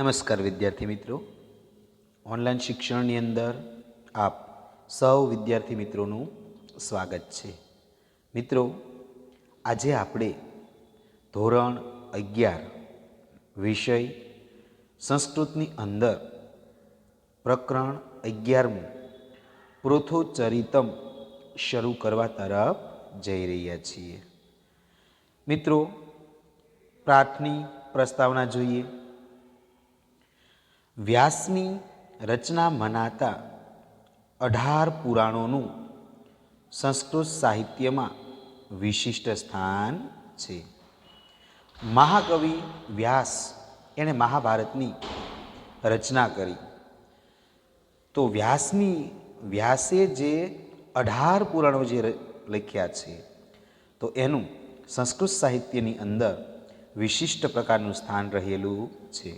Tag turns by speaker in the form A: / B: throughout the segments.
A: નમસ્કાર વિદ્યાર્થી મિત્રો, ઓનલાઈન શિક્ષણની અંદર આપ સૌ વિદ્યાર્થી મિત્રોનું સ્વાગત છે. મિત્રો, આજે આપણે ધોરણ 11 વિષય સંસ્કૃતની અંદર પ્રકરણ 11મું પૃથુચરિતમ શરૂ કરવા તરફ જઈ રહ્યા છીએ. મિત્રો, પાઠની પ્રસ્તાવના જોઈએ. વ્યાસની રચના મનાતા 18 પુરાણોનું સંસ્કૃત સાહિત્યમાં વિશિષ્ટ સ્થાન છે. મહાકવિ વ્યાસ એણે મહાભારતની રચના કરી. તો વ્યાસે જે 18 પુરાણો જે લખ્યા છે, તો એનું સંસ્કૃત સાહિત્યની અંદર વિશિષ્ટ પ્રકારનું સ્થાન રહેલું છે.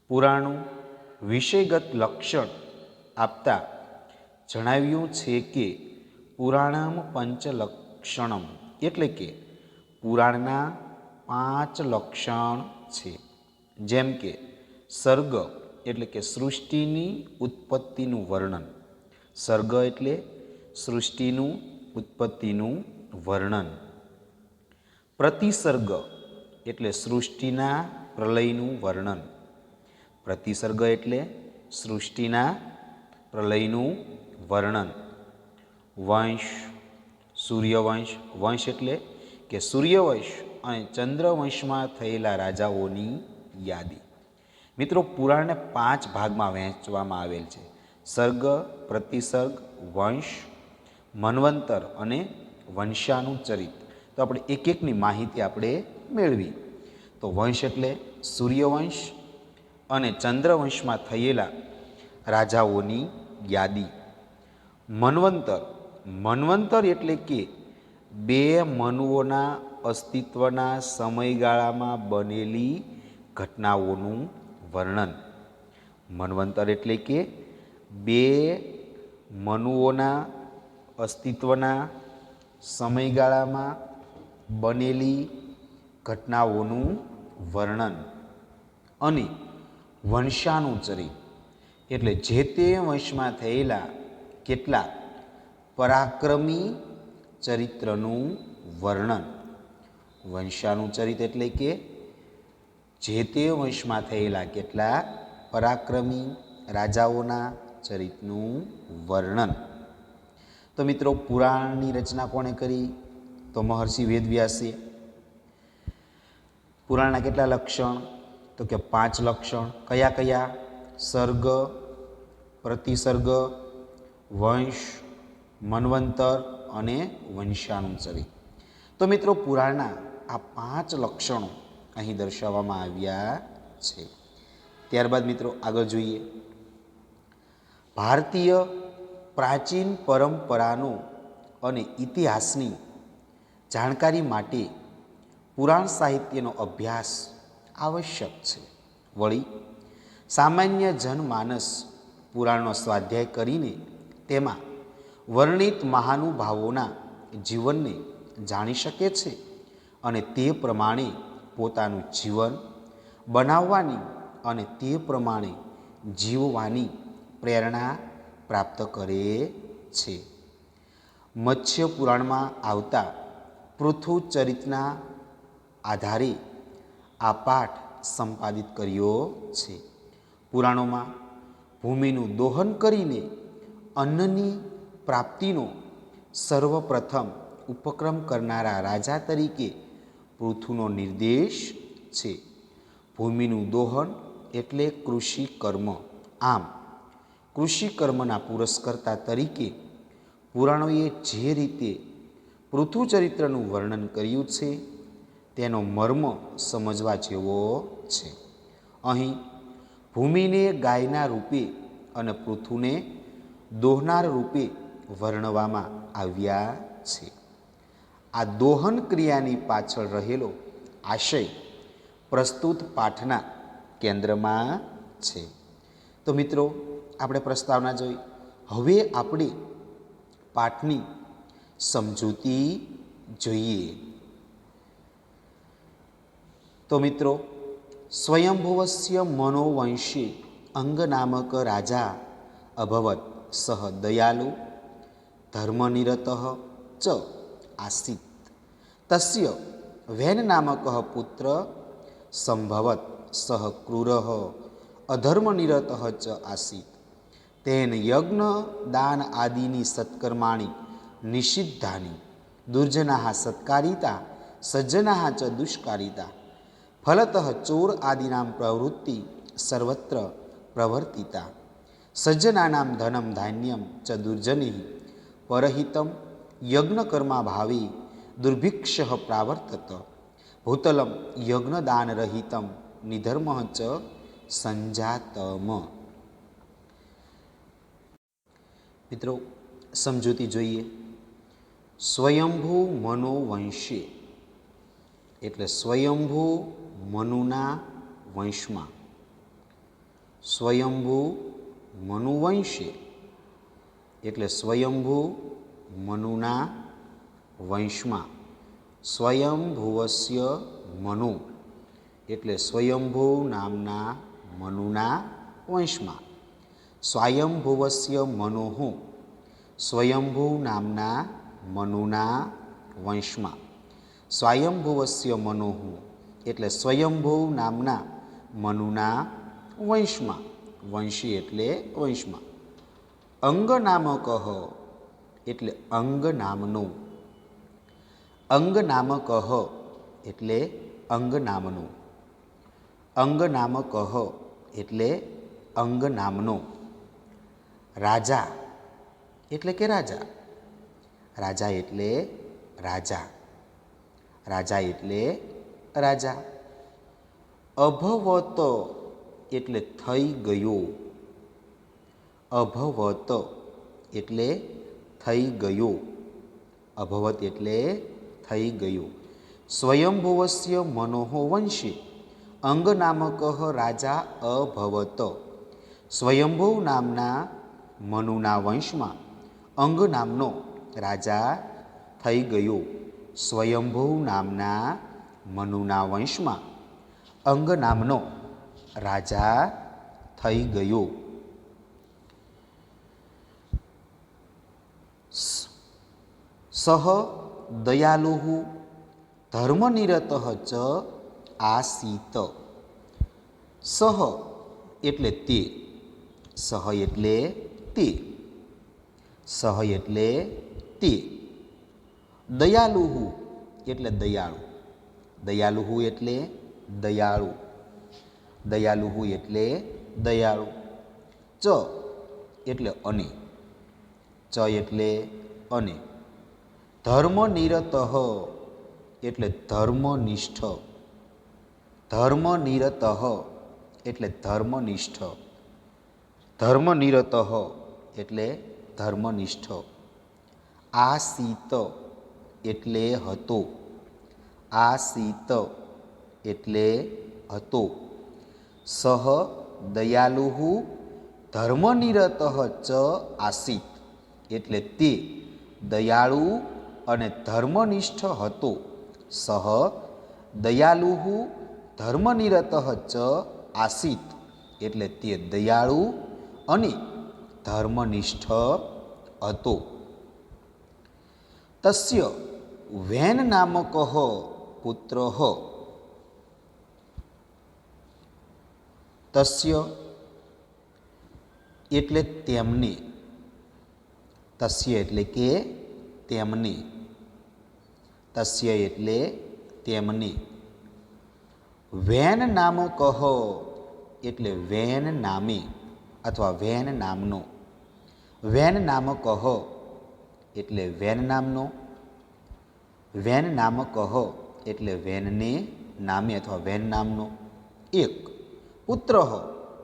A: પુરાણનું વિષયગત લક્ષણ આપતા જણાવ્યું છે કે પુરાણમ પંચલક્ષણમ, એટલે કે પુરાણના 5 લક્ષણ છે. જેમ કે સર્ગ એટલે કે સૃષ્ટિની ઉત્પત્તિનું વર્ણન, સર્ગ એટલે સૃષ્ટિનું ઉત્પત્તિનું વર્ણન. પ્રતિસર્ગ એટલે સૃષ્ટિના પ્રલયનું વર્ણન, પ્રતિસર્ગ એટલે સૃષ્ટિના પ્રલયનું વર્ણન. વંશ, સૂર્યવંશ, વંશ એટલે કે સૂર્યવંશ અને ચંદ્રવંશમાં થયેલા રાજાઓની યાદી. મિત્રો, પુરાણને 5 ભાગમાં વહેંચવામાં આવેલ છે: સર્ગ, પ્રતિસર્ગ, વંશ, મન્વંતર અને વંશાનુચરિત. તો આપણે એક એકની માહિતી આપણે મેળવી. તો વંશ એટલે સૂર્યવંશ અને ચંદ્રવંશમાં થયેલા રાજાઓની યાદી. મન્વંતર એટલે કે 2 મનુઓના અસ્તિત્વના સમયગાળામાં બનેલી ઘટનાઓનું વર્ણન. મન્વંતર એટલે કે 2 મનુઓના અસ્તિત્વના સમયગાળામાં બનેલી ઘટનાઓનું વર્ણન. અને વંશાનુચરિત એટલે જે તે વંશમાં થયેલા કેટલાક પરાક્રમી ચરિત્રનું વર્ણન. વંશાનુચરિત એટલે કે જે તે વંશમાં થયેલા કેટલાક પરાક્રમી રાજાઓના ચરિત્રનું વર્ણન. તો મિત્રો, પુરાણની રચના કોણે કરી? તો મહર્ષિ વેદવ્યાસે. પુરાણના કેટલા લક્ષણ? તો કે 5 લક્ષણ. કયા કયા? સર્ગ, પ્રતિસર્ગ, વંશ, મન્વંતર અને વંશાનુચરિત. તો મિત્રો, પુરાણના આ 5 લક્ષણો અહીં દર્શાવવામાં આવ્યા છે. ત્યારબાદ મિત્રો આગળ જોઈએ. ભારતીય પ્રાચીન પરંપરાનો અને ઇતિહાસની જાણકારી માટે પુરાણ સાહિત્યનો અભ્યાસ આવશ્યક છે. વળી સામાન્ય જનમાનસ પુરાણનો સ્વાધ્યાય કરીને તેમાં વર્ણિત મહાનુભાવોના જીવનને જાણી શકે છે અને તે પ્રમાણે પોતાનું જીવન બનાવવાની અને તે પ્રમાણે જીવવાની પ્રેરણા પ્રાપ્ત કરે છે. મત્સ્ય પુરાણમાં આવતા પૃથુચરિતના આધારે આ પાઠ સંપાદિત કર્યો છે. પુરાણોમાં ભૂમિનું દોહન કરીને અન્નની પ્રાપ્તિનો સર્વપ્રથમ ઉપક્રમ કરનારા રાજા તરીકે પૃથુનો નિર્દેશ છે. ભૂમિનું દોહન એટલે કૃષિ કર્મ. આમ કૃષિ કર્મના પુરસ્કર્તા તરીકે પુરાણોએ જે રીતે પૃથુચરિત્રનું વર્ણન કર્યું છે તેનો મર્મ સમજવા જેવો છે. અહીં ભૂમિને ગાયના રૂપે અને પૃથુને દોહનાર રૂપે વર્ણવવામાં આવ્યા છે. આ દોહન ક્રિયાની પાછળ રહેલો આશય પ્રસ્તુત પાઠના કેન્દ્રમાં છે. તો મિત્રો, આપણે પ્રસ્તાવના જોઈ. હવે આપણે પાઠની સમજૂતી જોઈએ. તો મિત્રો, સ્વયંભુવસ્ય મનોવંશી અંગનામક રાજા અભવત સહ દયાલુ ધર્મનિરતઃ ચ આસીત. તસ્ય વેન નામક પુત્ર સંભવત સહ ક્રૂરઃ અધર્મનિરતઃ ચ આસીત. તેન યજ્ઞ દાન આદિની સત્કર્માણી નિષિદ્ધાની દુર્જનાઃ સત્કારિતા સજ્જનાઃ ચ દુષ્કારિતા. ફલતઃ ચોર આદિનાં પ્રવૃત્તિ સર્વત્ર પ્રવર્તિતા. સજ્જનાનાં ધનમ ધાન્યમ ચ દુર્જનૈઃ પરહિતમ યજ્ઞકર્મા ભાવી દુર્ભિક્ષ પ્રાવર્તત. ભૂતલમ યજ્ઞદાનરહિતમ નિધર્મ ચ સંજાતમ. મિત્રો, સમજૂતી જોઈએ. સ્વયંભૂ મનોવંશી એટલે સ્વયંભૂ મનુના વંશમાં. સ્વયંભૂ મનુવંશી એટલે સ્વયંભૂ મનુના વંશમાં. સ્વયંભુવસ્ય મનુ એટલે સ્વયંભૂ નામના મનુના વંશમાં. સ્વયંભુવસ્ય મનોઃ સ્વયંભૂ નામના મનુના વંશમાં. સ્વયંભુવસ્ય મનોઃ એટલે સ્વયંભૂ નામના મનુના વંશમાં. વંશી એટલે વંશમાં. અંગ નામક એટલે અંગ નામનું. અંગ નામક એટલે અંગ નામનું. અંગ નામક એટલે અંગ નામનો. રાજા એટલે કે રાજા. રાજા એટલે રાજા. રાજા એટલે રાજા. અભવત એટલે થઈ ગયો. અભવત એટલે થઈ ગયો. અભવત એટલે થઈ ગયો. સ્વયંભુવસ્ય મનોઃ વંશી અંગ નામક રાજા અભવત. સ્વયંભૂ નામના મનુના વંશમાં અંગ નામનો રાજા થઈ ગયો. સ્વયંભૂ નામના મનુના વંશમાં અંગ નામનો રાજા થઈ ગયો. સહ દયાલુઃ ધર્મનિરતઃ ચ આસીત. સહ એટલે તે. સહ એટલે તે. સહ એટલે તે. દયાલુઃ એટલે દયાળુ. દયાલુઃ એટલે દયાળુ. દયાલુઃ એટલે દયાળુ. ચ એટલે અને. ચ એટલે અને. ધર્મનિરતઃ એટલે ધર્મનિષ્ઠ. ધર્મનિરતઃ એટલે ધર્મનિષ્ઠ. ધર્મનિરતઃ એટલે ધર્મનિષ્ઠ. આસીત એટલે હતો. આસીત એટલે હતો. સહ દયાલુઃ ધર્મનિરતઃ ચ આસીત એટલે તે દયાળુ અને ધર્મનિષ્ઠ હતો. સહ દયાલુઃ ધર્મનિરતઃ ચ આસીત એટલે તે દયાળુ અને ધર્મનિષ્ઠ હતો. તસ્ય વેન નામક પુત્ર. તસ્ય એટલે તેમને. તસ્ય એટલે કે તેમને. તસ્ય એટલે તેમને. વેન નામક એટલે વેન નામે અથવા વેન નામનો. વેન નામક એટલે વેન નામનો. વેન નામક એટલે વેનને નામે અથવા વેન નામનો. એક પુત્ર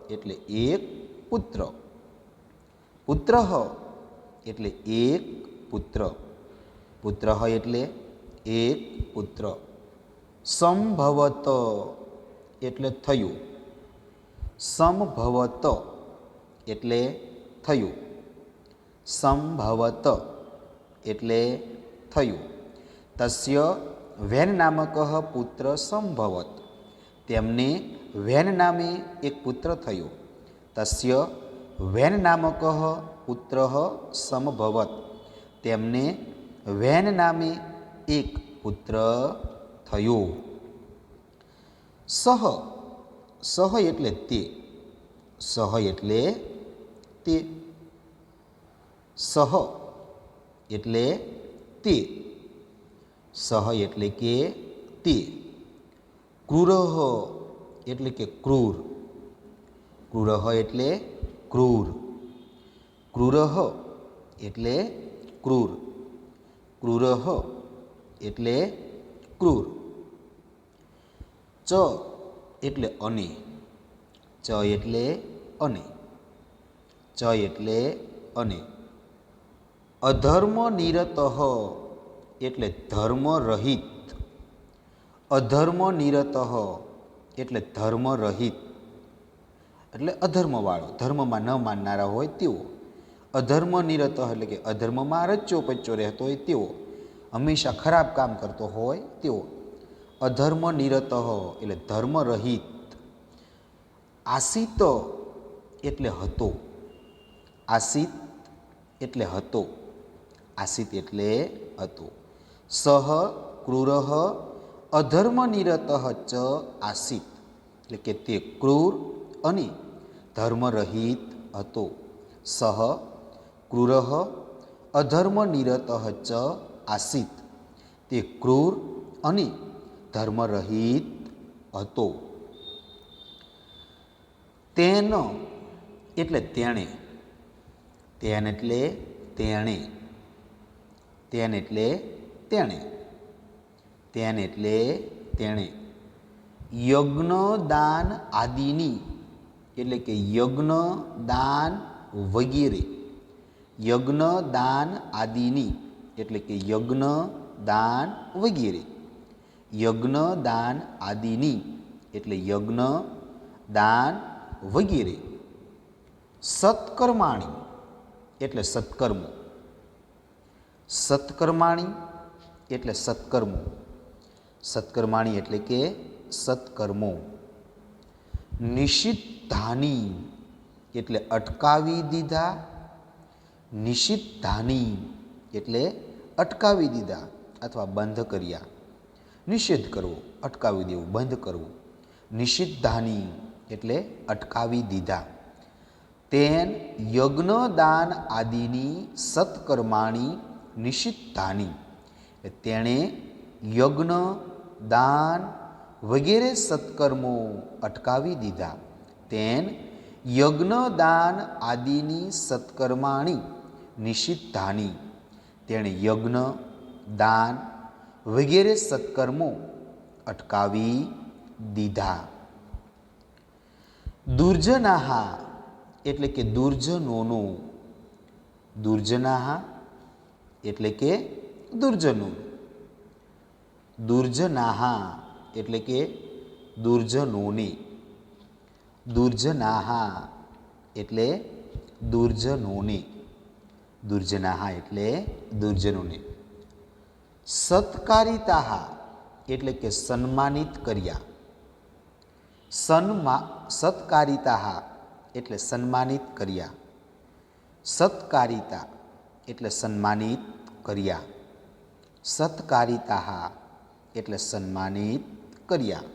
A: એટલે એક પુત્ર. પુત્ર એટલે એક પુત્ર. પુત્ર એટલે એક પુત્ર. સંભવત એટલે થયું. સંભવત એટલે થયું. સંભવત એટલે થયું. તસ્ય વેન નામક પુત્ર સંભવત તેમને વેન નામે એક પુત્ર થયો. તસ્ય વેન નામક પુત્ર સમભવત. તેમને વેન નામે એક પુત્ર થયો. સહ, સહ એટલે તે, સહ એટલે તે, સહ એટલે તે, સહ એટલે કે તે. ક્રૂરઃ એટલે કે ક્રૂર, ક્રૂરઃ એટલે ક્રૂર, ક્રૂરઃ એટલે ક્રૂર, ક્રૂરઃ એટલે ક્રૂર. ચ એટલે અને, ચ એટલે અને, ચ એટલે અને. અધર્મ નિરતઃ એટલે ધર્મ રહિત, અધર્મ નિરતઃ એટલે ધર્મ રહિત, એટલે અધર્મવાળો, ધર્મમાં ન માનનારા હોય તેવો. અધર્મ નિરતઃ એટલે કે અધર્મમાં રચ્યો પચ્યો રહેતો હોય તેવો, હંમેશા ખરાબ કામ કરતો હોય તેવો. અધર્મ નિરતઃ એટલે ધર્મ રહિત. આસિત એટલે હતો, આસિત એટલે હતો, આસિત એટલે હતો. સહ ક્રૂરઃ અધર્મ નિરતઃ ચ આસિત એટલે કે તે ક્રૂર અને ધર્મરહિત હતો. સહ ક્રૂરઃ અધર્મ નિરતઃ ચ આસિત, તે ક્રૂર અને ધર્મરહિત હતો. તેન એટલે તેણે, તેન એટલે તેણે, તેન એટલે તેણે, તેન એટલે તેણે. યજ્ઞ દાન આદિની એટલે કે યજ્ઞ દાન વગેરે, યજ્ઞ દાન આદિની એટલે કે યજ્ઞ દાન વગેરે, યજ્ઞ દાન આદિની એટલે યજ્ઞ દાન વગેરે. સત્કર્માણી એટલે સત્કર્મો, સત્કર્માણી એટલે સત્કર્મો, સત્કર્માણી એટલે કે સત્કર્મો. નિષિદ્ધાની એટલે અટકાવી દીધા, નિષિદ્ધાની એટલે અટકાવી દીધા અથવા બંધ કર્યા. નિષેધ કરવો, અટકાવી દેવું, બંધ કરવું. નિષિદ્ધાની એટલે અટકાવી દીધા. તેન યજ્ઞ દાન આદિની સત્કર્માણી નિષિદ્ધાની, તેણે યજ્ઞ દાન વગેરે સત્કર્મો અટકાવી દીધા. તેન યજ્ઞ દાન આદિની સત્કર્માણી નિષિદ્ધાની, તેણે યજ્ઞ દાન વગેરે સત્કર્મો અટકાવી દીધા. દુર્જનાહા એટલે કે દુર્જનોનો, દુર્જનાહા એટલે કે દુર્જનો, દુર્જનાહા એટલે કે દુર્જનોને, દુર્જનાહા એટલે દુર્જનોને, દુર્જનાહા એટલે દુર્જનોને. સત્કારિતાહા એટલે કે સન્માનિત કર્યા, સત્કારિતાહા એટલે સન્માનિત કર્યા, સત્કારિતા એટલે સન્માનિત કર્યા, સત્કારિતાહા એટલે સન્માનિત કર્યા.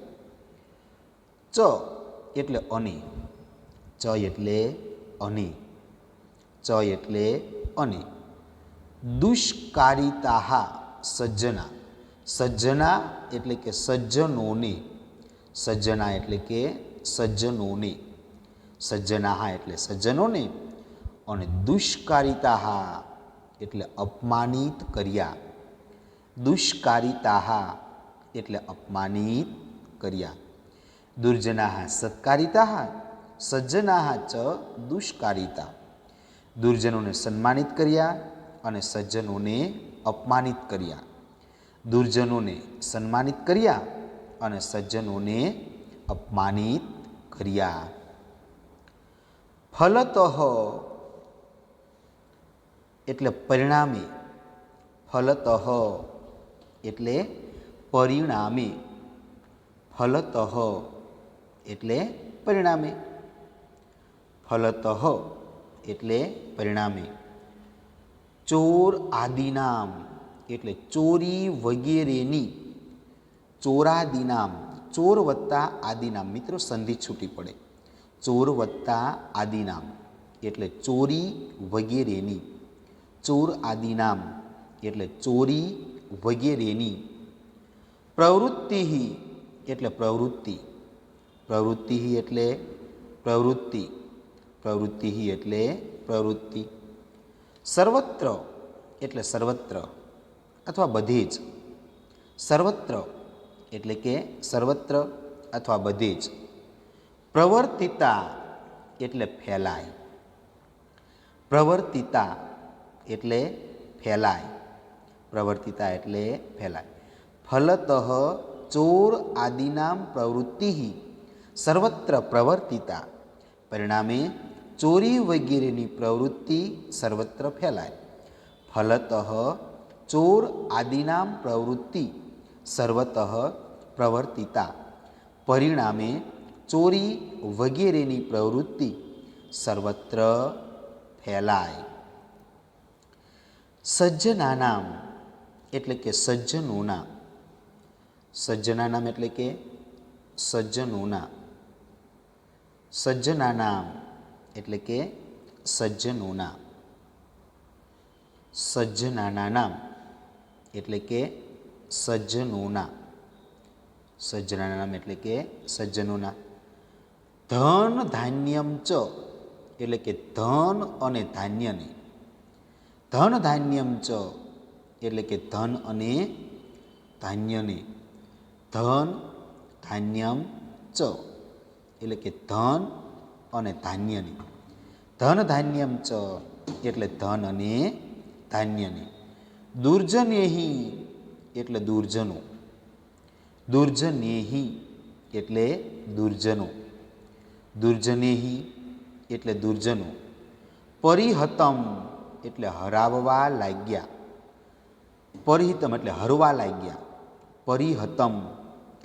A: ચ એટલે અને, ચ એટલે અને, ચ એટલે અને. દુષ્કારિતાહા સજ્જના, સજ્જના એટલે કે સજ્જનોને, સજ્જના એટલે કે સજ્જનોને, સજ્જનાહા એટલે સજ્જનોને. અને દુષ્કારિતાહા એટલે અપમાનિત કર્યા, દુષ્કારિતાહા એટલે અપમાનિત કર્યા. દુર્જનાહા સત્કારિતાહા સજ્જનાહા ચ દુષ્કારિતા, દુર્જનોને સન્માનિત કર્યા અને સજ્જનોને અપમાનિત કર્યા, દુર્જનોને સન્માનિત કર્યા અને સજ્જનોને અપમાનિત કર્યા. ફલતઃ એટલે પરિણામે, ફલતઃ એટલે પરિણામે, ફલતઃ એટલે પરિણામે. ફલતઃ એટલે પરિણામે. ચોર આદિનામ એટલે ચોરી વગેરેની. ચોરાદિનામ, ચોર વત્તા આદિનામ. મિત્રો સંધિ છૂટી પડે. ચોર વત્તા આદિનામ એટલે ચોરી વગેરેની. ચોર આદિનામ એટલે ચોરી વગેરેની. પ્રવૃત્તિ એટલે પ્રવૃત્તિ. પ્રવૃત્તિ એટલે પ્રવૃત્તિ. પ્રવૃત્તિ એટલે પ્રવૃત્તિ. સર્વત્ર એટલે સર્વત્ર અથવા બધે જ. સર્વત્ર એટલે કે સર્વત્ર અથવા બધે જ. પ્રવર્તિતા એટલે ફેલાય. પ્રવર્તિતા એટલે ફેલાય. પ્રવર્તિતા એટલે ફેલાય. ફલતઃ ચોર આદિનામ પ્રવૃત્તિ સર્વત્ર પ્રવર્તિતા. પરિણામે ચોરી વગેરેની પ્રવૃત્તિ સર્વત્ર ફેલાય. ફલતઃ ચોર આદિનામ પ્રવૃત્તિ સર્વતઃ પ્રવર્તિતા. પરિણામે ચોરી વગેરેની પ્રવૃત્તિ સર્વત્ર ફેલાય. સજ્જનાનામ એટલે કે સજ્જનોના. સજ્જનાનામ એટલે કે સજ્જનોના. સજ્જનાનામ એટલે કે સજ્જનોના. સજ્જનાનામ એટલે કે સજ્જનોના. સજ્જનાનામ એટલે કે સજ્જનોના. ધન ધાન્યમ ચ એટલે કે ધન અને ધાન્યને. ધન ધાન્યમ ચ એટલે કે ધન અને ધાન્યને. ધન ધાન્યમ ચ એટલે કે ધન અને ધાન્યને. ધન ધાન્યમ ચ એટલે ધન અને ધાન્યને. દુર્જનેહી એટલે દુર્જનો. દુર્જનેહી એટલે દુર્જનો. દુર્જનેહી એટલે દુર્જનો. પરિહતમ એટલે હરાવવા લાગ્યા. પરિહિતમ એટલે હરવા લાગ્યા. પરિહતમ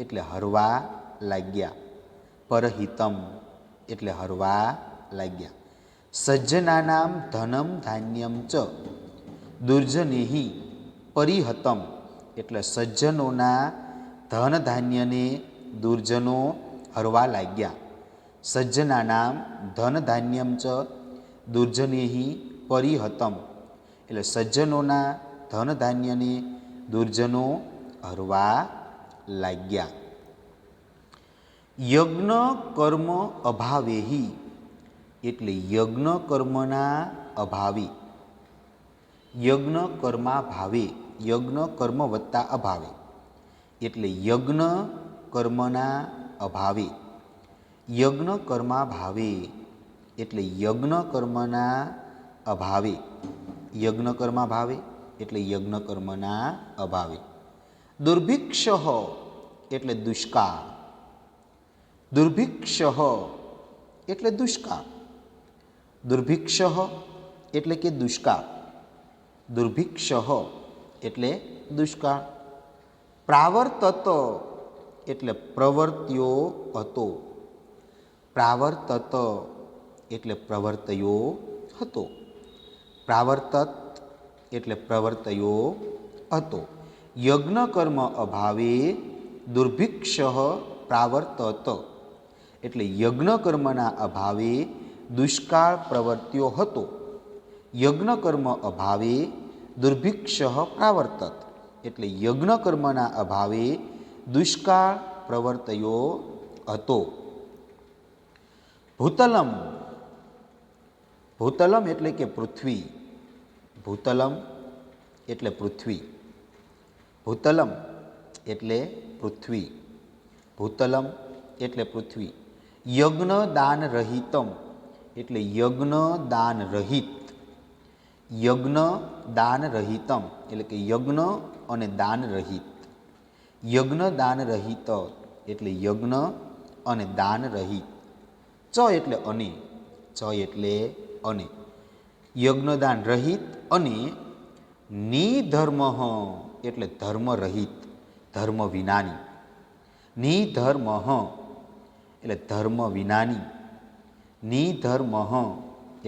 A: એટલે હરવા લાગ્યા. પરહિતમ એટલે હરવા લાગ્યા. સજ્જનાનામ ધનમ ધાન્યમ ચ દુર્જનેહી પરિહતમ એટલે સજ્જનોના ધન ધાન્યને દુર્જનો હરવા લાગ્યા. સજ્જનાનામ ધન ધાન્યમ ચ દુર્જનેહી પરિહતમ એટલે સજ્જનોના ધન ધાન્યને દુર્જનો હરવા લાગ્યા. યજ્ઞ કર્મ અભાવેહી એટલે યજ્ઞ કર્મના અભાવે. યજ્ઞ કર્મા ભાવે. યજ્ઞ કર્મ વત્તા અભાવે એટલે યજ્ઞ કર્મના અભાવે. યજ્ઞ કર્મા ભાવે એટલે યજ્ઞ કર્મના અભાવે. યજ્ઞ કર્મા ભાવે એટલે યજ્ઞ કર્મના અભાવે. દુર્ભિક્ષ એટલે દુષ્કાળ. દુર્ભિક્ષ એટલે દુષ્કાળ. દુર્ભિક્ષ એટલે કે દુષ્કાળ. દુર્ભિક્ષ એટલે દુષ્કાળ. પ્રાવર્તત એટલે પ્રવર્ત્યો હતો. પ્રાવર્તત એટલે પ્રવર્તયો હતો. પ્રાવર્તત એટલે પ્રવર્તયો હતો. યજ્ઞ કર્મ અભાવે દુર્ભિક્ષ પ્રાવર્તત એટલે યજ્ઞ કર્મના અભાવે દુષ્કાળ પ્રવર્ત્યો હતો. યજ્ઞ કર્મ અભાવે દુર્ભિક્ષ પ્રાવર્તત એટલે યજ્ઞ કર્મના અભાવે દુષ્કાળ પ્રવર્તયો હતો. ભૂતલમ. ભૂતલમ એટલે કે પૃથ્વી. ભૂતલમ એટલે પૃથ્વી. ભૂતલમ એટલે પૃથ્વી. ભૂતલમ એટલે પૃથ્વી. યજ્ઞ દાન રહિતમ એટલે યજ્ઞ દાન રહિત. યજ્ઞ દાન રહિતમ એટલે કે યજ્ઞ અને દાન રહિત. યજ્ઞ દાન રહિત એટલે યજ્ઞ અને દાન રહિત. ચ એટલે અને. ચ એટલે અને. યજ્ઞદાન રહિત અને નિધર્મ એટલે ધર્મ રહિત, ધર્મ વિનાની. નિધર્મ એટલે ધર્મ વિનાની, નિધર્મ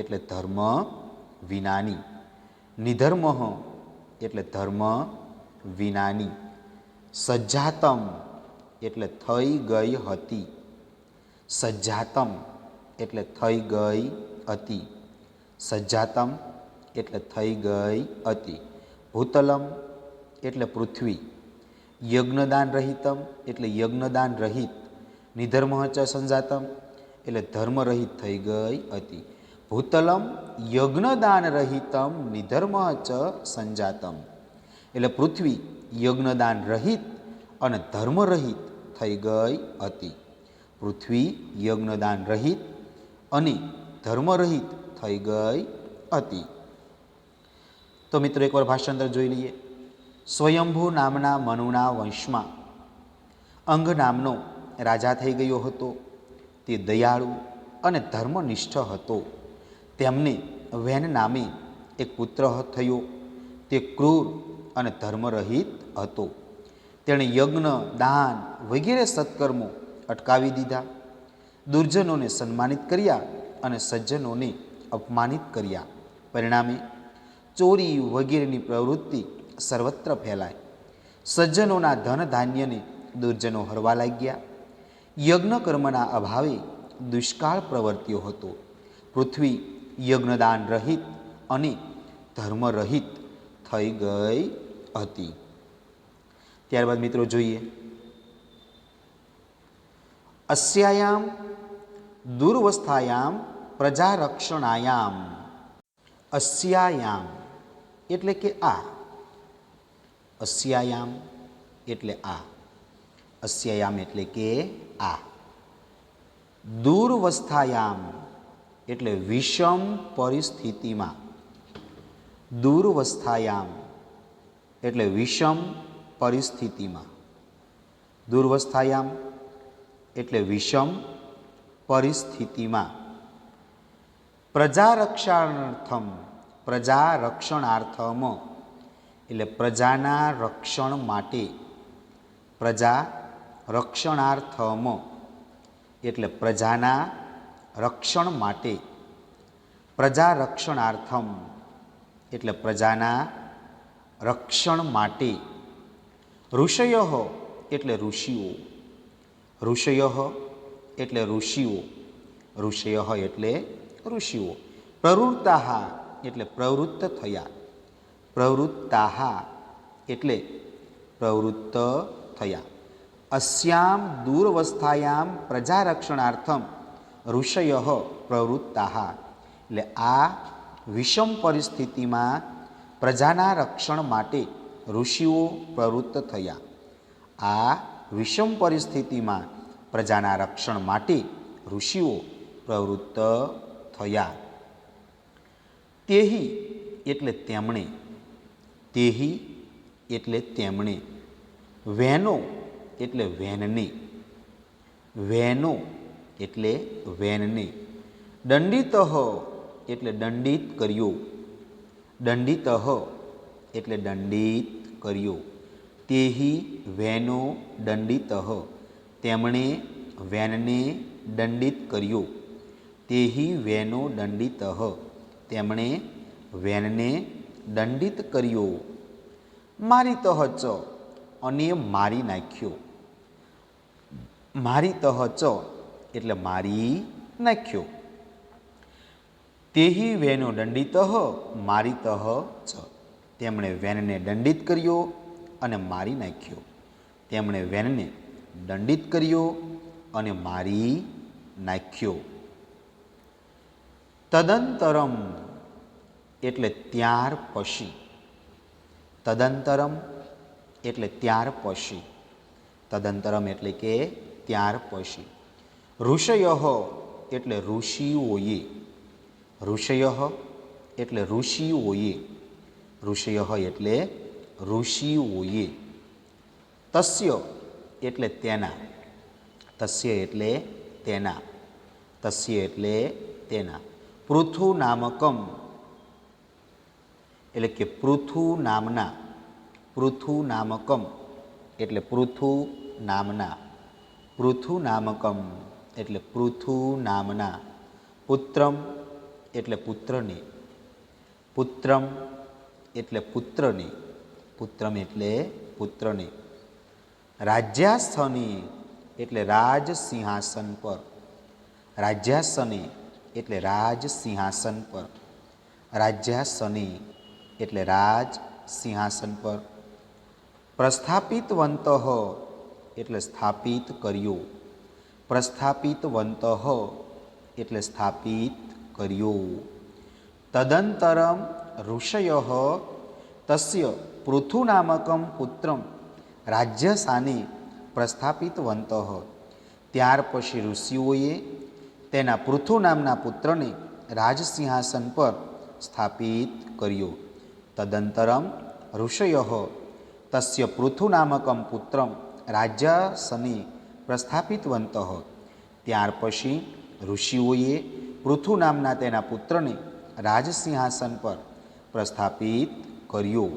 A: એટલે ધર્મ વિનાની, નિધર્મ એટલે ધર્મ વિનાની, સજ્જાતમ એટલે થઈ ગઈ હતી, સજ્જાતમ એટલે થઈ ગઈ હતી, સજ્જાતમ એટલે થઈ ગઈ હતી, ભૂતલમ એટલે પૃથ્વી, યજ્ઞદાન રહિતમ એટલે યજ્ઞદાન રહિત, નિધર્મ ચ સંજાતમ એટલે ધર્મ રહિત થઈ ગઈ હતી, ભૂતલમ યજ્ઞદાન રહિતમ નિધર્મ ચ સંજાતમ એટલે પૃથ્વી યજ્ઞદાન રહિત અને ધર્મ રહિત થઈ ગઈ હતી, પૃથ્વી યજ્ઞદાન રહિત અને ધર્મ રહિત થઈ ગઈ હતી. તો મિત્રો એકવાર ભાષાંતર જોઈ લઈએ. સ્વયંભૂ નામના મનુના વંશમાં અંગ નામનો રાજા થઈ ગયો હતો. તે દયાળુ અને ધર્મનિષ્ઠ હતો. તેમને વેન નામે એક પુત્ર થયો. તે ક્રૂર અને ધર્મરહિત હતો. તેણે યજ્ઞ, દાન વગેરે સત્કર્મો અટકાવી દીધા. દુર્જનોને સન્માનિત કર્યા અને સજ્જનોને અપમાનિત કર્યા. પરિણામે ચોરી વગેરેની પ્રવૃત્તિ સર્વત્ર ફેલાય. સજ્જનોના ધન ધાન્યને દુર્જનો હરવા લાગ્યા. યજ્ઞ કર્મના અભાવે દુષ્કાળ પ્રવર્ત્યો હતો. પૃથ્વી યજ્ઞદાન રહિત અને ધર્મરહિત થઈ ગઈ હતી. ત્યારબાદ મિત્રો જોઈએ, અસ્યાયામ દુર્વસ્થાયામ પ્રજારક્ષણાયામ. અસ્યાયામ એટલે કે આ, અસ્યાયામ એટલે આ, અસ્યાયામ એટલે કે આ, દુર્વસ્થાયામ એટલે વિષમ પરિસ્થિતિમાં, દુર્વસ્થાયામ એટલે વિષમ પરિસ્થિતિમાં, દુર્વસ્થાયામ એટલે વિષમ પરિસ્થિતિમાં, પ્રજારક્ષણાર્થમ, પ્રજારક્ષણાર્થમ એટલે પ્રજાના રક્ષણ માટે, પ્રજા રક્ષણાર્થમ એટલે પ્રજાના રક્ષણ માટે, પ્રજારક્ષણાર્થમ એટલે પ્રજાના રક્ષણ માટે, ઋષયો એટલે ઋષિઓ, ઋષયો એટલે ઋષિઓ, ઋષયો એટલે ઋષિઓ, પ્રવૃત્તાહ એટલે પ્રવૃત્ત થયા, પ્રવૃત્તાહ એટલે પ્રવૃત્ત થયા. અસ્યામ દુર્વસ્થાયામ પ્રજારક્ષણાર્થમ ઋષયો પ્રવૃત્તાહ એટલે આ વિષમ પરિસ્થિતિમાં પ્રજાના રક્ષણ માટે ઋષિઓ પ્રવૃત્ત થયા. આ વિષમ પરિસ્થિતિમાં પ્રજાના રક્ષણ માટે ઋષિઓ પ્રવૃત્ત થયા. તેહી એટલે તેમણે, તેહી એટલે તેમણે, વેનો એટલે વેનને, વેનો એટલે વેનને, દંડિત એટલે દંડિત કર્યો, દંડિત એટલે દંડિત કર્યો, તેહી વેનો દંડિત તેમણે વેનને દંડિત કર્યો, તેહી વેનો દંડિત તેમણે વેનને દંડિત કર્યો. મારીતઃ ચ અને મારી નાખ્યો, મારીતઃ ચ એટલે મારી નાખ્યો, તેહી વેનો દંડિત મારીતઃ ચ તેમણે વેનને દંડિત કર્યો અને મારી નાખ્યો, તેમણે વેનને દંડિત કર્યો અને મારી નાખ્યો. તદંતરમ એટલે ત્યાર પછી, તદંતરમ એટલે ત્યાર પછી, તદંતરમ એટલે કે ત્યાર પછી. ઋષયો એટલે ઋષિઓએ, ઋષયો એટલે ઋષિઓએ, ઋષયો એટલે ઋષિઓએ. તસ્ય એટલે તેના, તસ્ય એટલે તેના, તસ્ય એટલે તેના. પૃથુ નામકમ એટલે કે પૃથુ નામના, પૃથુ નામકમ એટલે પૃથુ નામના, પૃથુ નામકમ એટલે પૃથુ નામના, પુત્રમ એટલે પુત્રની, પુત્રમ એટલે પુત્રની, પુત્રમ એટલે પુત્રની, રાજ્યાસની એટલે રાજ સિંહાસન પર, રાજ્યાસની એટલે રાજ સિંહાસન પર, રાજ્યાસની એટલે રાજ સિંહાસન પર, પ્રસ્થાપિતવંત એટલે સ્થાપિત કર્યું, પ્રસ્થાપિતવંત એટલે સ્થાપિત કર્યું, તદંતરમ ઋષય તસ્ય પૃથુનામકમ પુત્રમ રાજ્યસાની પ્રસ્થાપિતવંત, ત્યાર પછી ઋષિઓએ તેના પૃથુ નામના પુત્રને રાજસિંહાસન પર સ્થાપિત કર્યો. તદંતરમ ઋષય તસ્ય પૃથુ નામકમ પુત્રમ રાજ્યસની પ્રસ્થાપિતવંત, ત્યાર પછી ઋષિઓએ પૃથુ નામના તેના પુત્રને રાજસિંહાસન પર પ્રસ્થાપિત કર્યો.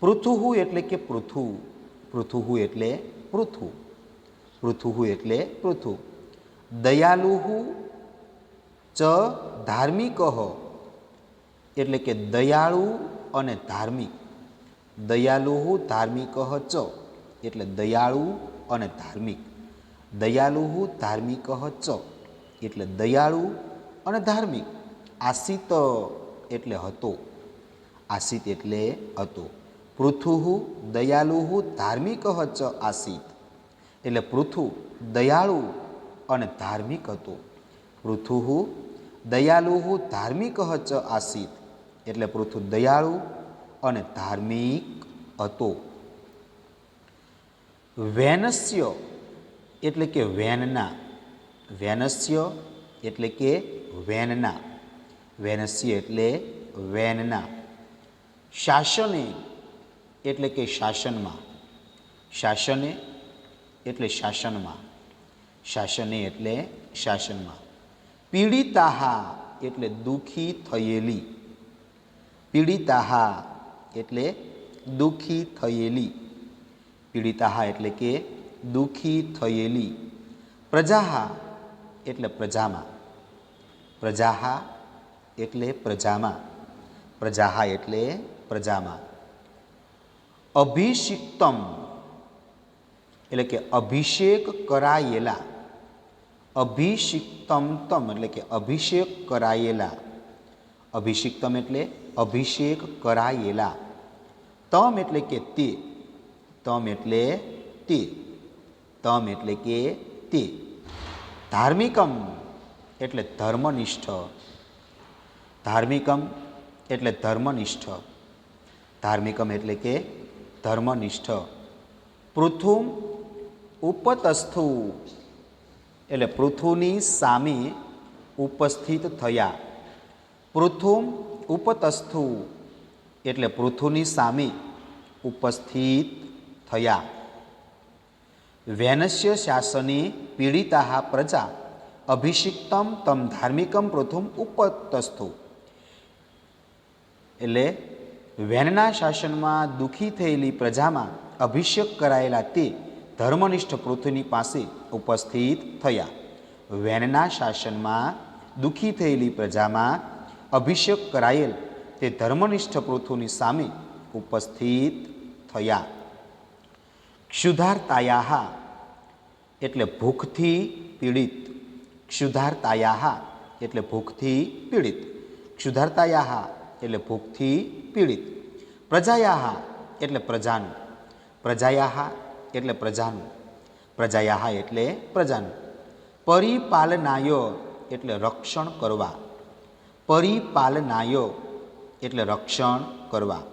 A: પૃથુહુ એટલે કે પૃથુ, પૃથુહુ એટલે પૃથુ, પૃથુહુ એટલે પૃથુ, દયાલુહુ ચ ધાર્મિક એટલે કે દયાળુ અને ધાર્મિક, દયાલુહુ ધાર્મિક ચ એટલે દયાળુ અને ધાર્મિક, દયાલુહુ ધાર્મિક ચ એટલે દયાળુ અને ધાર્મિક, આસિત એટલે હતો, આસિત એટલે હતો, પૃથુહુ દયાલુહુ ધાર્મિક ચ આસિત એટલે પૃથુ દયાળુ અને ધાર્મિક હતો, પૃથુહુ દયાલુહુ ધાર્મિક ચ આસિત એટલે પૃથુ દયાળુ અને ધાર્મિક હતો. વેનસ્ય એટલે કે વેનના, વેનસ્ય એટલે કે વેનના, વેનસ્ય એટલે વેનના, શાસને એટલે કે શાસનમાં, શાસને એટલે શાસનમાં, શાસને એટલે શાસનમાં, પીડિતાહા એટલે દુઃખી થયેલી, પીડિતાહા એટલે દુઃખી થયેલી, પીડિતાહા એટલે કે દુઃખી થયેલી, પ્રજાહા એટલે પ્રજામાં, પ્રજાહા એટલે પ્રજામાં, પ્રજાહા એટલે પ્રજામાં, અભિષિક્તમ એટલે કે અભિષેક કરાયેલા, અભિષિક્તમ તમ એટલે કે અભિષેક કરાયેલા, અભિષિક્તમ એટલે અભિષેક કરાયેલા, તમ એટલે કે તે, તમ એટલે તે, તમ એટલે કે તે, ધાર્મિકમ એટલે ધર્મનિષ્ઠ, ધાર્મિકમ એટલે ધર્મનિષ્ઠ, ધાર્મિકમ એટલે કે ધર્મનિષ્ઠ, પૃથુમ ઉપતસ્થુ એટલે પૃથુની સામે ઉપસ્થિત થયા, પૃથુમ ઉપતસ્થુ એટલે પૃથુની સામે ઉપસ્થિત થયા, વેનસ્ય શાસને પીડિતા પ્રજા અભિષિક્તમ તમ ધાર્મિકમ પૃથુમ ઉપતસ્થુ એટલે વેનના શાસનમાં દુઃખી થયેલી પ્રજામાં અભિષેક કરાયેલા તે ધર્મનિષ્ઠ પૃથ્વીની પાસે ઉપસ્થિત થયા. વેનના શાસનમાં દુઃખી થયેલી પ્રજામાં અભિષેક કરાયેલ તે ધર્મનિષ્ઠ પૃથ્વીની સામે ઉપસ્થિત થયા. ક્ષુધાર્તાયાહ એટલે ભૂખથી પીડિત, ક્ષુધાર્તાયાહ એટલે ભૂખથી પીડિત, ક્ષુધાર્તાયાહ એટલે ભૂખથી પીડિત, પ્રજાયાહ એટલે પ્રજાનું, પ્રજાયાહ એટલે પ્રજાનું, પ્રજાયાહ એટલે પ્રજાનું, પરિપાલનાય એટલે રક્ષણ કરવા, પરિપાલનાય એટલે રક્ષણ કરવા,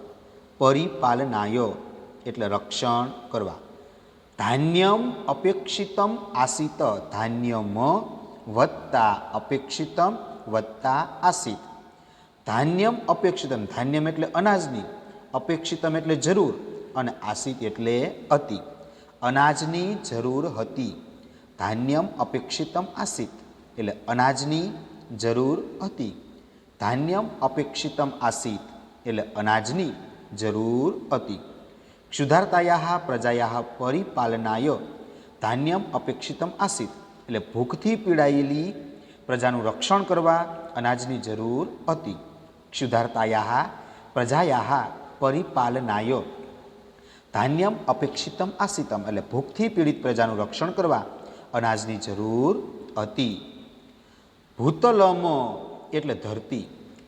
A: પરિપાલનાય એટલે રક્ષણ કરવા, ધાન્યમ અપેક્ષિતમ આસિત, ધાન્યમ વત્તા અપેક્ષિતમ વત્તા આસિત, ધાન્યમ અપેક્ષિતમ ધાન્યમ એટલે અનાજની, અપેક્ષિતમ એટલે જરૂર અને આસિત એટલે અતિ, અનાજની જરૂર હતી, ધાન્યમ અપેક્ષિતમ આસિત એટલે અનાજની જરૂર હતી, ધાન્યમ અપેક્ષિતમ આસિત એટલે અનાજની જરૂર હતી, ક્ષુધાર્તાયાહ પ્રજાયાહ પરિપાલનાય ધાન્યમ અપેક્ષિતમ આસિત એટલે ભૂખથી પીડાયેલી પ્રજાનું રક્ષણ કરવા અનાજની જરૂર હતી. ક્ષુધાર્તાયાહ પ્રજાયાહ પરિપાલનાય ધાન્યમ અપેક્ષિતમ આસિતમ, એટલે ભૂખથી પીડિત પ્રજાનું રક્ષણ કરવા અનાજની જરૂર હતી. ભૂતલમ એટલે ધરતી,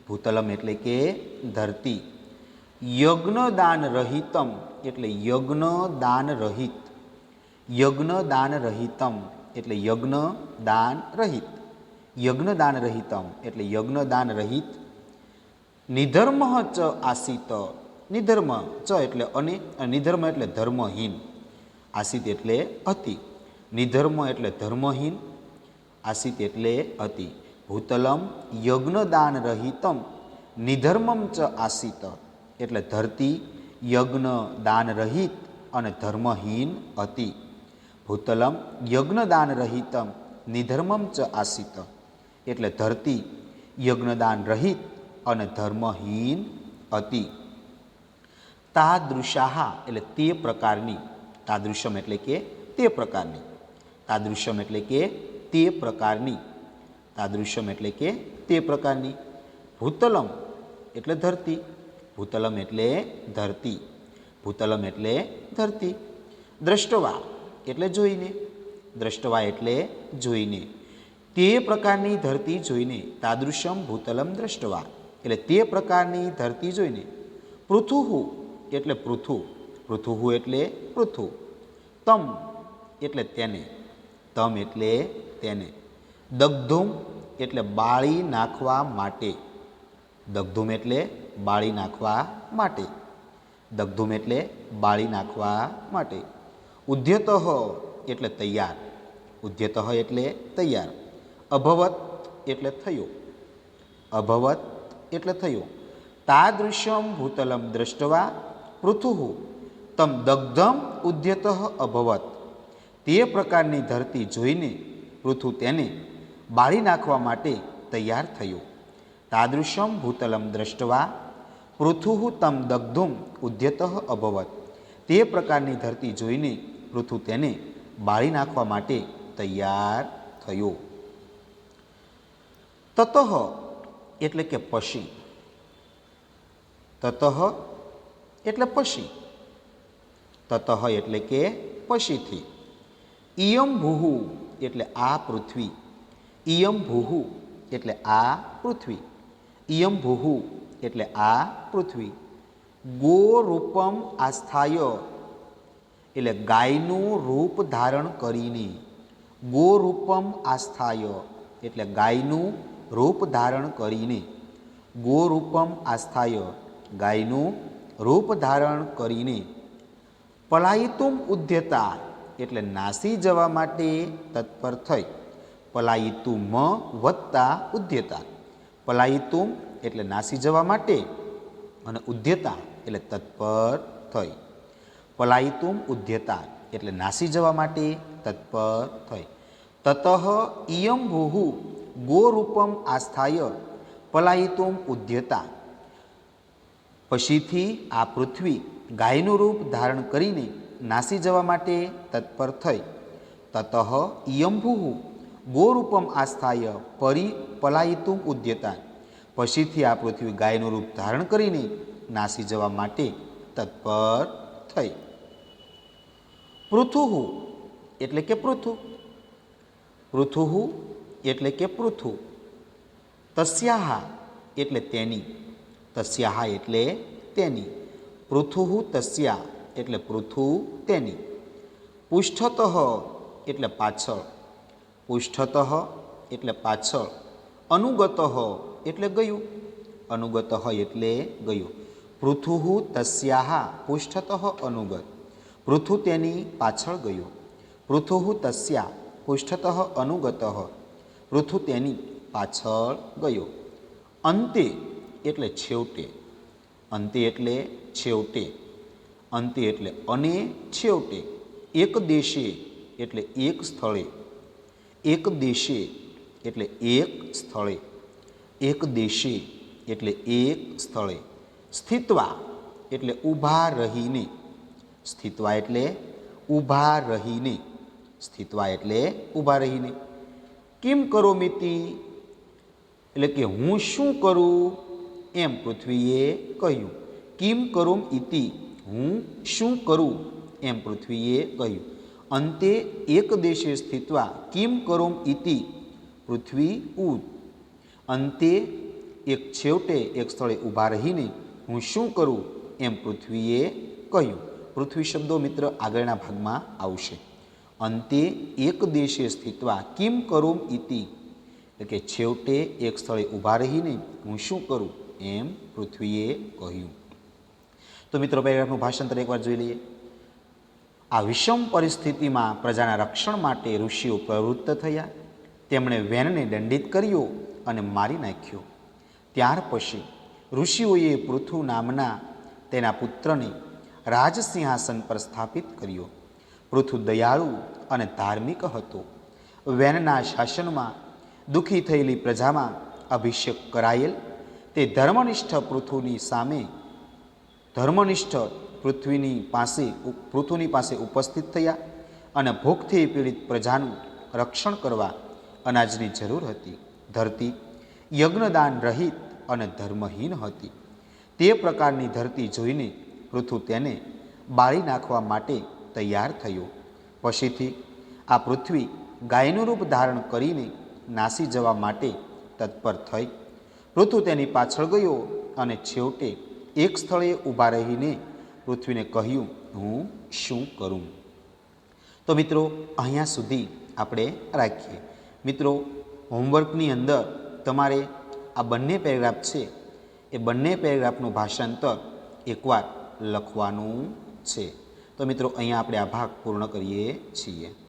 A: ભૂતલમ એટલે કે ધરતી. યજ્ઞદાન રહિતમ એટલે યજ્ઞદાન રહિત, યજ્ઞદાન રહિતમ એટલે યજ્ઞદાન રહિત, યજ્ઞદાન રહિતમ એટલે યજ્ઞદાન રહિત. નિધર્મ ચ આસિત, નિધર્મ ચ એટલે અને, નિધર્મ એટલે ધર્મહીન, આસિત એટલે અતિ, નિધર્મ એટલે ધર્મહીન, આસિત એટલે અતિ. ભૂતલમ યજ્ઞદાન રહિતમ નિધર્મમ ચ આસિત, એટલે ધરતી યજ્ઞ દાન રહિત અને ધર્મહીન હતી. ભૂતલમ યજ્ઞદાન રહિતમ નિધર્મમ ચ આસિત, એટલે ધરતી યજ્ઞદાન રહિત અને ધર્મહીન હતી. તાદૃશાહ એટલે તે પ્રકારની, તાદૃશમ એટલે કે તે પ્રકારની, તાદૃશમ એટલે કે તે પ્રકારની, તાદૃશમ એટલે કે તે પ્રકારની. ભૂતલમ એટલે ધરતી, ભૂતલમ એટલે ધરતી, ભૂતલમ એટલે ધરતી. દ્રષ્ટવા એટલે જોઈને, દ્રષ્ટવા એટલે જોઈને, તે પ્રકારની ધરતી જોઈને. તાદૃશમ ભૂતલમ દ્રષ્ટવા એટલે તે પ્રકારની ધરતી જોઈને. પૃથુહુ એટલે પૃથુ, પૃથુહુ એટલે પૃથુ. તમ એટલે તેને, તમ એટલે તેને. દગ્ધુમ એટલે બાળી નાખવા માટે, દગ્ધુમ એટલે બાળી નાખવા માટે, દગ્ધુમ એટલે બાળી નાખવા માટે. ઉદ્યતઃ એટલે તૈયાર, ઉદ્યતઃ એટલે તૈયાર. અભવત એટલે થયો, અભવત એટલે થયો. તાદૃશમ ભૂતલમ દ્રષ્ટવા પૃથુઃ તમ દગ્ધમ ઉદ્યતઃ અભવત, તે પ્રકારની ધરતી જોઈને પૃથુ તેને બાળી નાખવા માટે તૈયાર થયો. તાદૃશમ ભૂતલમ દ્રષ્ટવા પૃથુઃ તમ દગ્ધુમ ઉદ્યતઃ અભવત, તે પ્રકારની ધરતી જોઈને પૃથુ તેને બાળી નાખવા માટે તૈયાર થયો. તતઃ એટલે કે પછી, તતઃ એટલે પછી, તતઃ એટલે કે પછીથી. ઇયમ ભૂહુ એટલે આ પૃથ્વી, ઇયમ ભૂહુ એટલે આ પૃથ્વી, ઇયમ ભૂહુ એટલે આ પૃથ્વી. ગોરૂપમ આસ્થાય એટલે ગાયનું રૂપ ધારણ કરીને, ગોરૂપમ આસ્થાય એટલે ગાયનું રૂપ ધારણ કરીને, ગોરૂપમ આસ્થાય ગાયનું રૂપ ધારણ કરીને. પલાયિતુમ ઉદ્યતા એટલે નાસી જવા માટે તત્પર થઈ, પલાયિતુમ વત્તા ઉદ્યતા, પલાયિતુમ એટલે નાસી જવા માટે અને ઉદ્યતા એટલે તત્પર થઈ. પલાયિતુમ ઉદ્યતા એટલે નાસી જવા માટે તત્પર થઈ. તતઃ ઇયમ ભૂહુ ગોરૂપમ આસ્થાય પલાયિતુમ ઉદ્યતા, પછીથી આ પૃથ્વી ગાયનું રૂપ ધારણ કરીને નાસી જવા માટે તત્પર થઈ. તતઃ ઇયમ ભૂહુ ગોરૂપમ આસ્થાય પલાયિતુમ ઉદ્યતા, પછીથી આ પૃથ્વી ગાયનું રૂપ ધારણ કરીને નાસી જવા માટે તત્પર થઈ. પૃથુઃ એટલે કે પૃથુ, પૃથુઃ એટલે કે પૃથુ. તસ્યાહ એટલે તેની, તસ્યાહ એટલે તેની. પૃથુઃ તસ્યા એટલે પૃથુ તેની. પૃષ્ઠતઃ એટલે પાછળ, પૃષ્ઠતઃ એટલે પાછળ. અનુગતઃ એટલે ગયું, અનુગતઃ એટલે ગયું. પૃથુઃ તસ્યાહ પૃષ્ઠતઃ અનુગત, પૃથુ તેની પાછળ ગયો. પૃથુઃ તસ્યા પૃષ્ઠતઃ અનુગતઃ, પૃથુ તેની પાછળ ગયો. અંતે એટલે છેવટે, અંતે એટલે છેવટે, અંતે એટલે અને છેવટે. એક દેશે એટલે એક સ્થળે, એક દેશે એટલે એક સ્થળે, એક દેશે એટલે એક સ્થળે. સ્થિત્વા એટલે ઊભા રહીને, સ્થિત્વા એટલે ઊભા રહીને, સ્થિત્વા એટલે ઊભા રહીને. કિમ કરોમિતિ એટલે કે હું શું કરું એમ પૃથ્વીએ કહ્યું. કિમ કરોમ ઇતિ હું શું કરું એમ પૃથ્વીએ કહ્યું. અંતે એક દેશે સ્થિત્વા કિમ કરોમ ઇતિ પૃથ્વી ઉત. અંતે એક છેવટે એક સ્થળે ઊભા રહીને હું શું કરું એમ પૃથ્વીએ કહ્યું. પૃથ્વી શબ્દો મિત્ર આગળના ભાગમાં આવશે. અંતે એક દેશે સ્થિત્વા કિમ કરોમ ઇતિ એટલે કે છેવટે એક સ્થળે ઊભા રહીને હું શું કરું એમ પૃથ્વીએ કહ્યું. તો મિત્રો પેરેગ્રાફનું ભાષાંતર એકવાર જોઈ લઈએ. આ વિષમ પરિસ્થિતિમાં પ્રજાના રક્ષણ માટે ઋષિઓ પ્રવૃત્ત થયા. તેમણે વેનને દંડિત કર્યો અને મારી નાખ્યો. ત્યાર પછી ઋષિઓએ પૃથુ નામના તેના પુત્રને રાજસિંહાસન પર સ્થાપિત કર્યો. પૃથુ દયાળુ અને ધાર્મિક હતો. વેનના શાસનમાં દુઃખી થયેલી પ્રજામાં અભિષેક કરાયેલ તે ધર્મનિષ્ઠ પૃથ્વીની પાસે ઉપસ્થિત થયા અને ભૂખથી પીડિત પ્રજાનું રક્ષણ કરવા અનાજની જરૂર હતી. ધરતી યજ્ઞદાન રહિત અને ધર્મહીન હતી. તે પ્રકારની ધરતી જોઈને પૃથુ તેને બાળી નાખવા માટે તૈયાર થયો. પછીથી આ પૃથ્વી ગાયનું રૂપ ધારણ કરીને નાસી જવા માટે તત્પર થઈ. પૃથુ તેની પાછળ ગયો અને છેવટે એક સ્થળે ઊભા રહીને પૃથ્વીને કહ્યું હું શું કરું. તો મિત્રો અહીંયા સુધી આપણે રાખીએ. મિત્રો હોમવર્કની અંદર તમારે આ બંને પેરેગ્રાફ છે એ બંને પેરેગ્રાફનું ભાષાંતર એકવાર લખવાનું છે. તો મિત્રો અહીંયા આપણે આ ભાગ પૂર્ણ કરીએ છીએ.